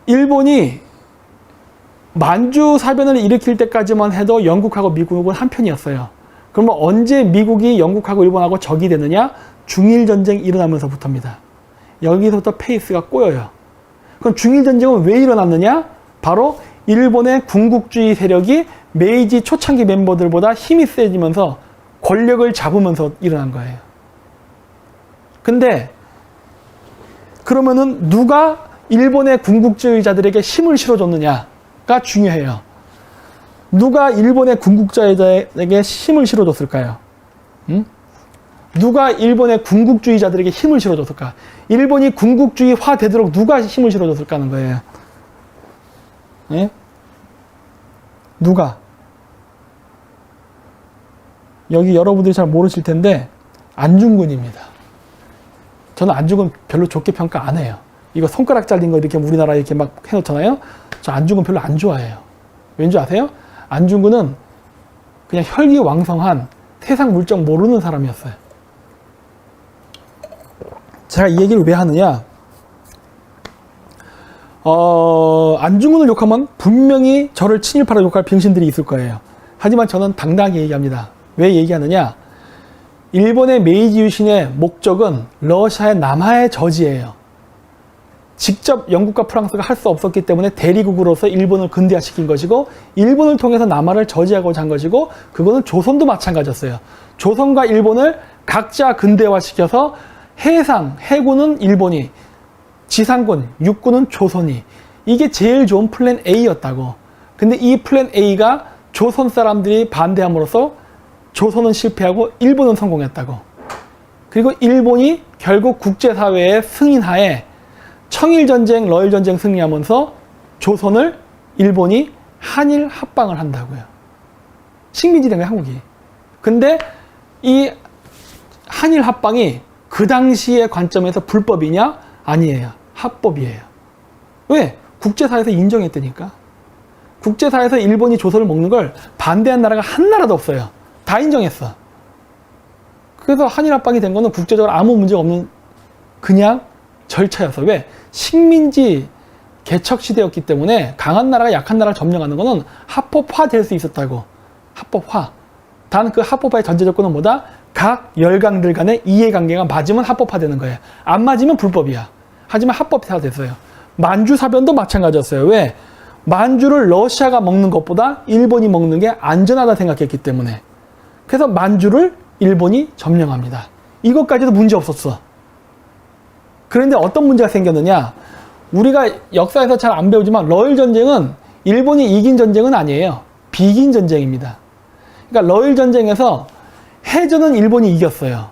일본이 만주 사변을 일으킬 때까지만 해도 영국하고 미국은 한편이었어요. 그러면 언제 미국이 영국하고 일본하고 적이 되느냐? 중일전쟁 일어나면서부터입니다. 여기서부터 페이스가 꼬여요. 그럼 중일전쟁은 왜 일어났느냐? 바로 일본의 군국주의 세력이 메이지 초창기 멤버들보다 힘이 세지면서 권력을 잡으면서 일어난 거예요. 근데 그러면은 누가 일본의 군국주의자들에게 힘을 실어줬느냐가 중요해요. 누가 일본의 군국주의자에게 힘을 실어줬을까요? 누가 일본의 군국주의자들에게 힘을 실어줬을까? 일본이 군국주의화 되도록 누가 힘을 실어줬을까 하는 거예요. 예? 누가? 여기 여러분들이 잘 모르실 텐데 안중근입니다. 저는 안중근 별로 좋게 평가 안 해요. 이거 손가락 잘린 거 이렇게 우리나라에 이렇게 막 해놓잖아요. 저 안중근 별로 안 좋아해요. 왠지 아세요? 안중근은 그냥 혈기왕성한 세상 물정 모르는 사람이었어요. 제가 이 얘기를 왜 하느냐? 안중근을 욕하면 분명히 저를 친일파로 욕할 병신들이 있을 거예요. 하지만 저는 당당하게 얘기합니다. 왜 얘기하느냐? 일본의 메이지 유신의 목적은 러시아의 남하의 저지예요. 직접 영국과 프랑스가 할 수 없었기 때문에 대리국으로서 일본을 근대화시킨 것이고, 일본을 통해서 남하를 저지하고자 한 것이고, 그거는 조선도 마찬가지였어요. 조선과 일본을 각자 근대화시켜서 해상, 해군은 일본이, 지상군, 육군은 조선이, 이게 제일 좋은 플랜 A였다고. 근데 이 플랜 A가 조선 사람들이 반대함으로써 조선은 실패하고 일본은 성공했다고. 그리고 일본이 결국 국제사회의 승인하에 청일전쟁, 러일전쟁 승리하면서 조선을 일본이 한일 합방을 한다고요. 식민지된 거예요, 한국이. 근데 이 한일 합방이 그 당시의 관점에서 불법이냐? 아니에요. 합법이에요. 왜? 국제사회에서 인정했다니까. 국제사회에서 일본이 조선을 먹는 걸 반대한 나라가 한 나라도 없어요. 다 인정했어. 그래서 한일 합방이 된 거는 국제적으로 아무 문제가 없는 그냥 절차였어. 왜? 식민지 개척 시대였기 때문에 강한 나라가 약한 나라를 점령하는 거는 합법화 될 수 있었다고. 합법화. 단 그 합법화의 전제 조건은 뭐다? 각 열강들 간의 이해관계가 맞으면 합법화되는 거예요. 안 맞으면 불법이야. 하지만 합법화 됐어요. 만주 사변도 마찬가지였어요. 왜? 만주를 러시아가 먹는 것보다 일본이 먹는 게 안전하다 생각했기 때문에. 그래서 만주를 일본이 점령합니다. 이것까지도 문제 없었어. 그런데 어떤 문제가 생겼느냐? 우리가 역사에서 잘 안 배우지만 러일 전쟁은 일본이 이긴 전쟁은 아니에요. 비긴 전쟁입니다. 그러니까 러일 전쟁에서 해전은 일본이 이겼어요.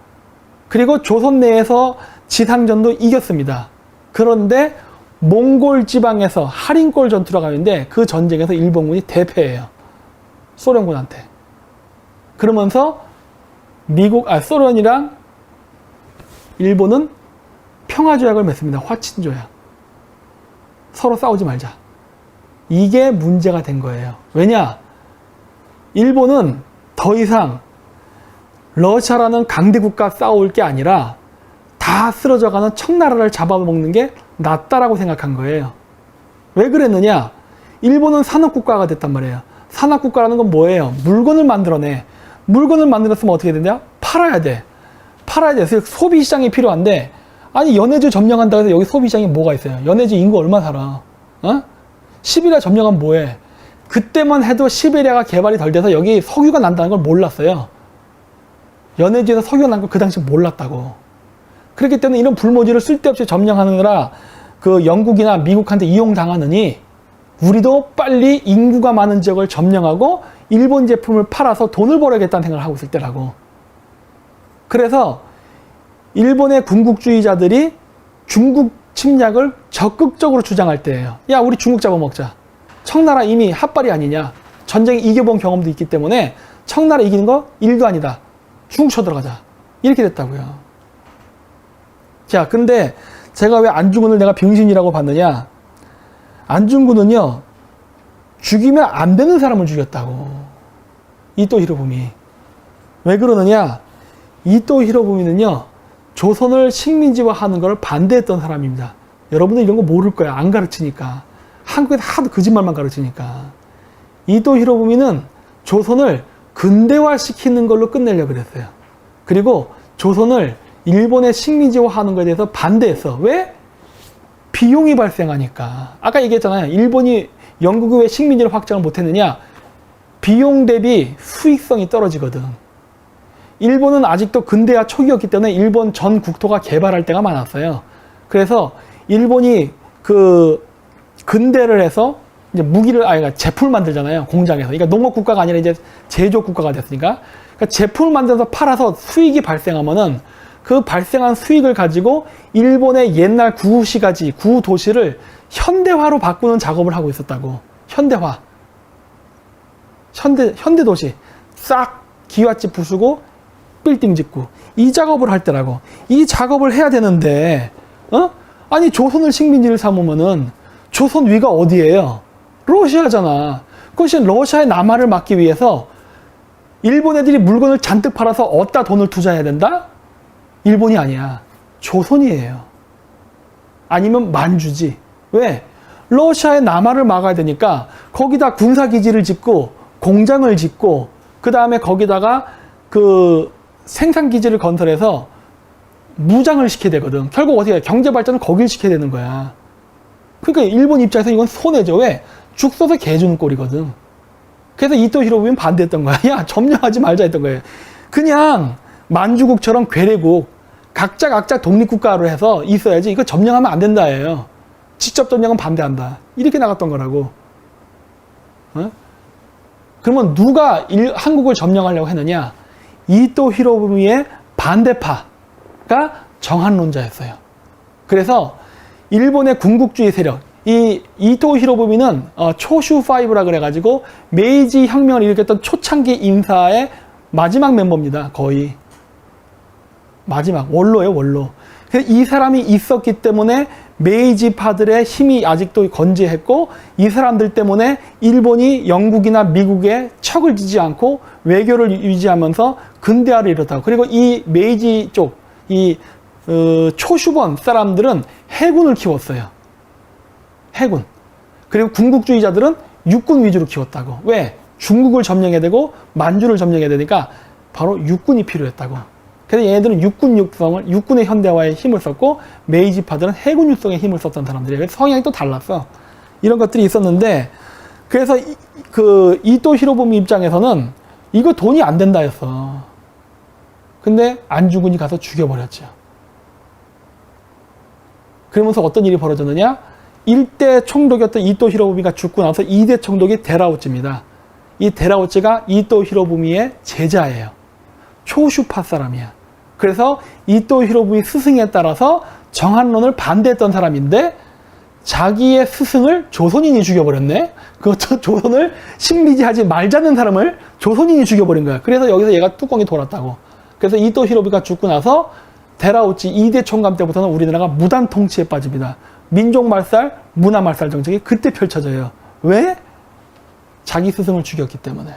그리고 조선 내에서 지상전도 이겼습니다. 그런데 몽골 지방에서 하린골 전투가 가는데 그 전쟁에서 일본군이 대패해요. 소련군한테. 그러면서 소련이랑 일본은 평화조약을 맺습니다. 화친조약. 서로 싸우지 말자. 이게 문제가 된 거예요. 왜냐? 일본은 더 이상 러시아라는 강대국과 싸울 게 아니라 다 쓰러져가는 청나라를 잡아먹는 게 낫다라고 생각한 거예요. 왜 그랬느냐? 일본은 산업국가가 됐단 말이에요. 산업국가라는 건 뭐예요? 물건을 만들어내. 물건을 만들었으면 어떻게 되냐? 팔아야 돼. 팔아야 돼. 그래서 소비시장이 필요한데, 아니 연해주 점령한다고 해서 여기 소비시장이 뭐가 있어요? 연해주 인구 얼마 살아? 시베리아 점령하면 뭐해? 그때만 해도 시베리아가 개발이 덜 돼서 여기 석유가 난다는 걸 몰랐어요. 연해주에서 석유가 난 걸 그 당시 몰랐다고. 그렇기 때문에 이런 불모지를 쓸데없이 점령하느라 그 영국이나 미국한테 이용당하느니 우리도 빨리 인구가 많은 지역을 점령하고 일본 제품을 팔아서 돈을 벌어야겠다는 생각을 하고 있을 때라고. 그래서 일본의 군국주의자들이 중국 침략을 적극적으로 주장할 때예요. 야, 우리 중국 잡아먹자. 청나라 이미 핫발이 아니냐. 전쟁에 이겨본 경험도 있기 때문에 청나라 이기는 거 일도 아니다. 중국 쳐들어가자. 이렇게 됐다고요. 자, 근데 제가 왜 안중근을 내가 병신이라고 봤느냐. 안중근은요, 죽이면 안 되는 사람을 죽였다고. 이토 히로부미. 왜 그러느냐. 이토 히로부미는요, 조선을 식민지화하는 걸 반대했던 사람입니다. 여러분들 이런 거 모를 거야. 안 가르치니까. 한국에서 하도 거짓말만 가르치니까. 이토 히로부미는 조선을 근대화시키는 걸로 끝내려고 그랬어요. 그리고 조선을 일본의 식민지화하는 것에 대해서 반대했어. 왜? 비용이 발생하니까. 아까 얘기했잖아요. 일본이 영국이 왜 식민지를 확장을 못했느냐? 비용 대비 수익성이 떨어지거든. 일본은 아직도 근대화 초기였기 때문에 일본 전 국토가 개발할 때가 많았어요. 그래서 일본이 그 근대를 해서 이제 무기를, 그러니까 제품을 만들잖아요. 공장에서. 그러니까 농업 국가가 아니라 이제 제조 국가가 됐으니까. 그러니까 제품을 만들어서 팔아서 수익이 발생하면은 그 발생한 수익을 가지고 일본의 옛날 구시가지, 구도시를 현대화로 바꾸는 작업을 하고 있었다고. 현대화. 현대도시. 싹 기와집 부수고 빌딩 짓고. 이 작업을 할 때라고. 이 작업을 해야 되는데, 아니, 조선을 식민지를 삼으면은 조선 위가 어디예요? 러시아잖아. 그것이 러시아의 남하를 막기 위해서 일본 애들이 물건을 잔뜩 팔아서 어디다 돈을 투자해야 된다? 일본이 아니야. 조선이에요. 아니면 만주지. 왜? 러시아의 남하를 막아야 되니까 거기다 군사기지를 짓고 공장을 짓고 그 다음에 거기다가 그 생산기지를 건설해서 무장을 시켜야 되거든. 결국 어떻게 해? 경제발전을 거길 시켜야 되는 거야. 그러니까 일본 입장에서 이건 손해죠. 왜? 죽 써서 개 주는 꼴이거든. 그래서 이토 히로부미는 반대했던 거야. 야, 점령하지 말자 했던 거예요. 그냥 만주국처럼 괴뢰국, 각자 독립국가로 해서 있어야지 이거 점령하면 안 된다예요. 직접 점령은 반대한다. 이렇게 나갔던 거라고. 그러면 누가 한국을 점령하려고 했느냐? 이토 히로부미의 반대파가 정한론자였어요. 그래서 일본의 군국주의 세력, 이 이토 히로부미는 초슈5라 그래가지고 메이지 혁명을 일으켰던 초창기 인사의 마지막 멤버입니다. 거의. 마지막. 원로예요, 원로. 그래서 이 사람이 있었기 때문에 메이지파들의 힘이 아직도 건재했고 이 사람들 때문에 일본이 영국이나 미국에 척을 지지 않고 외교를 유지하면서 근대화를 이뤘다고. 그리고 이 메이지 쪽, 이 초슈번 사람들은 해군을 키웠어요. 해군. 그리고 군국주의자들은 육군 위주로 키웠다고. 왜? 중국을 점령해야 되고 만주를 점령해야 되니까 바로 육군이 필요했다고. 그래서 얘네들은 육군의 현대화에 힘을 썼고 메이지파들은 해군 육성에 힘을 썼던 사람들이에요. 그래서 성향이 또 달랐어. 이런 것들이 있었는데 그래서 그 이토 히로부미 입장에서는 이거 돈이 안 된다 했어. 근데 안중근이 가서 죽여버렸죠. 그러면서 어떤 일이 벌어졌느냐? 1대 총독이었던 이토 히로부미가 죽고 나서 2대 총독이 데라우찌입니다. 이 데라우찌가 이토 히로부미의 제자예요. 초슈파 사람이야. 그래서 이토 히로부미 스승에 따라서 정한론을 반대했던 사람인데 자기의 스승을 조선인이 죽여버렸네. 그것도 조선을 식민지하지 말자는 사람을 조선인이 죽여버린 거야. 그래서 여기서 얘가 뚜껑이 돌았다고. 그래서 이토 히로부미가 죽고 나서 데라우찌 2대 총감 때부터는 우리나라가 무단 통치에 빠집니다. 민족 말살, 문화 말살 정책이 그때 펼쳐져요. 왜? 자기 스승을 죽였기 때문에.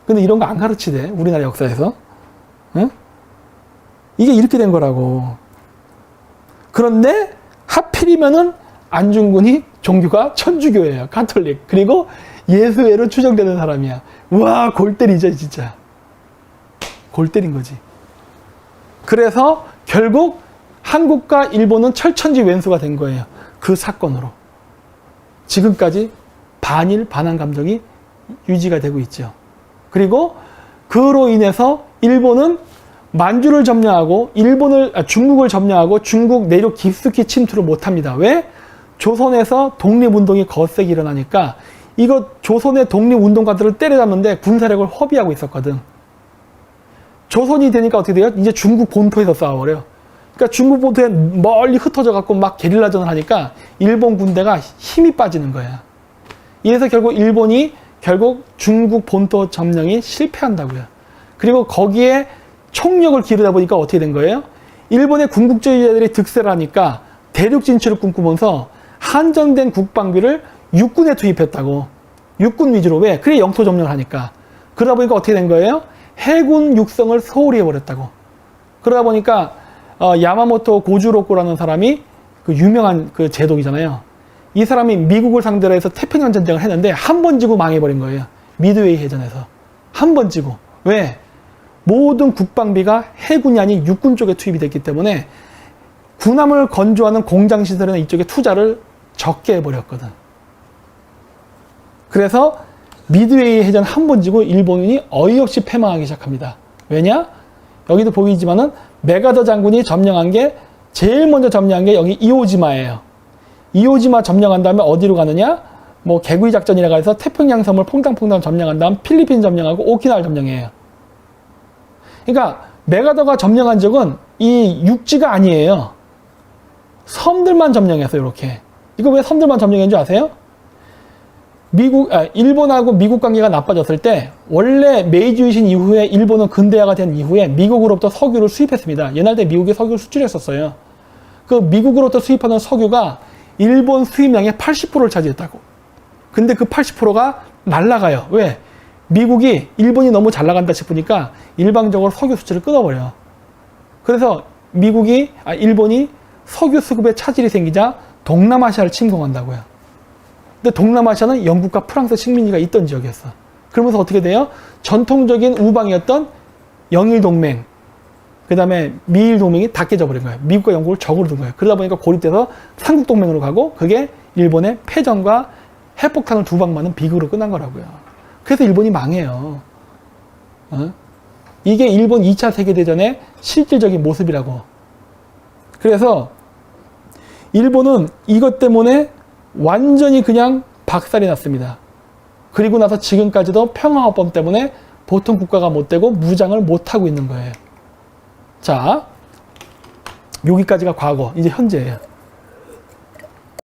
근데 이런 거 안 가르치대, 우리나라 역사에서. 응? 이게 이렇게 된 거라고. 그런데 하필이면은 안중근이 종교가 천주교예요. 가톨릭. 그리고 예수회로 추정되는 사람이야. 와, 골 때리죠, 진짜. 골 때린 거지. 그래서 결국 한국과 일본은 철천지 왼수가 된 거예요. 그 사건으로. 지금까지 반일, 반한 감정이 유지가 되고 있죠. 그리고 그로 인해서 일본은 만주를 점령하고 중국을 점령하고 중국 내륙 깊숙이 침투를 못합니다. 왜? 조선에서 독립운동이 거세게 일어나니까 이거 조선의 독립운동가들을 때려잡는데 군사력을 허비하고 있었거든. 조선이 되니까 어떻게 돼요? 이제 중국 본토에서 싸워버려요. 그러니까 중국 본토에 멀리 흩어져 갖고 막 게릴라전을 하니까 일본 군대가 힘이 빠지는 거야. 이래서 일본이 결국 중국 본토 점령이 실패한다고요. 그리고 거기에 총력을 기르다 보니까 어떻게 된 거예요? 일본의 군국주의자들이 득세를 하니까 대륙 진출을 꿈꾸면서 한정된 국방비를 육군에 투입했다고. 육군 위주로. 왜? 그래 영토 점령을 하니까. 그러다 보니까 어떻게 된 거예요? 해군 육성을 소홀히 해버렸다고. 그러다 보니까 야마모토 고주로코라는 사람이 그 유명한 그 제독이잖아요. 이 사람이 미국을 상대로 해서 태평양 전쟁을 했는데 한 번 지고 망해버린 거예요. 미드웨이 해전에서. 한 번 지고. 왜? 모든 국방비가 해군이 아닌 육군 쪽에 투입이 됐기 때문에 군함을 건조하는 공장 시설에는 이쪽에 투자를 적게 해버렸거든. 그래서 미드웨이 해전 한 번 지고 일본이 어이없이 패망하기 시작합니다. 왜냐? 여기도 보이지만은 메가더 장군이 점령한 게 제일 먼저 점령한 게 여기 이오지마예요. 이오지마 점령한 다음에 어디로 가느냐? 뭐 개구리 작전이라고 해서 태평양 섬을 퐁당퐁당 점령한 다음 필리핀 점령하고 오키나와를 점령해요. 그러니까 메가더가 점령한 적은 이 육지가 아니에요. 섬들만 점령했어요. 이렇게. 이거 왜 섬들만 점령한 줄 아세요? 일본하고 미국 관계가 나빠졌을 때 원래 메이지 유신 이후에 일본은 근대화가 된 이후에 미국으로부터 석유를 수입했습니다. 옛날 때 미국이 석유를 수출했었어요. 그 미국으로부터 수입하는 석유가 일본 수입량의 80%를 차지했다고. 근데 그 80%가 날라가요. 왜? 미국이 일본이 너무 잘 나간다 싶으니까 일방적으로 석유 수출을 끊어버려요. 그래서 일본이 석유 수급에 차질이 생기자 동남아시아를 침공한다고요. 근데 동남아시아는 영국과 프랑스 식민지가 있던 지역이었어. 그러면서 어떻게 돼요? 전통적인 우방이었던 영일동맹, 그 다음에 미일동맹이 다 깨져버린 거예요. 미국과 영국을 적으로 둔 거예요. 그러다 보니까 고립돼서 삼국동맹으로 가고 그게 일본의 패전과 핵폭탄을 두 방 맞는 비극으로 끝난 거라고요. 그래서 일본이 망해요. 이게 일본 2차 세계대전의 실질적인 모습이라고. 그래서 일본은 이것 때문에 완전히 그냥 박살이 났습니다. 그리고 나서 지금까지도 평화헌법 때문에 보통 국가가 못 되고 무장을 못 하고 있는 거예요. 자, 여기까지가 과거, 이제 현재예요.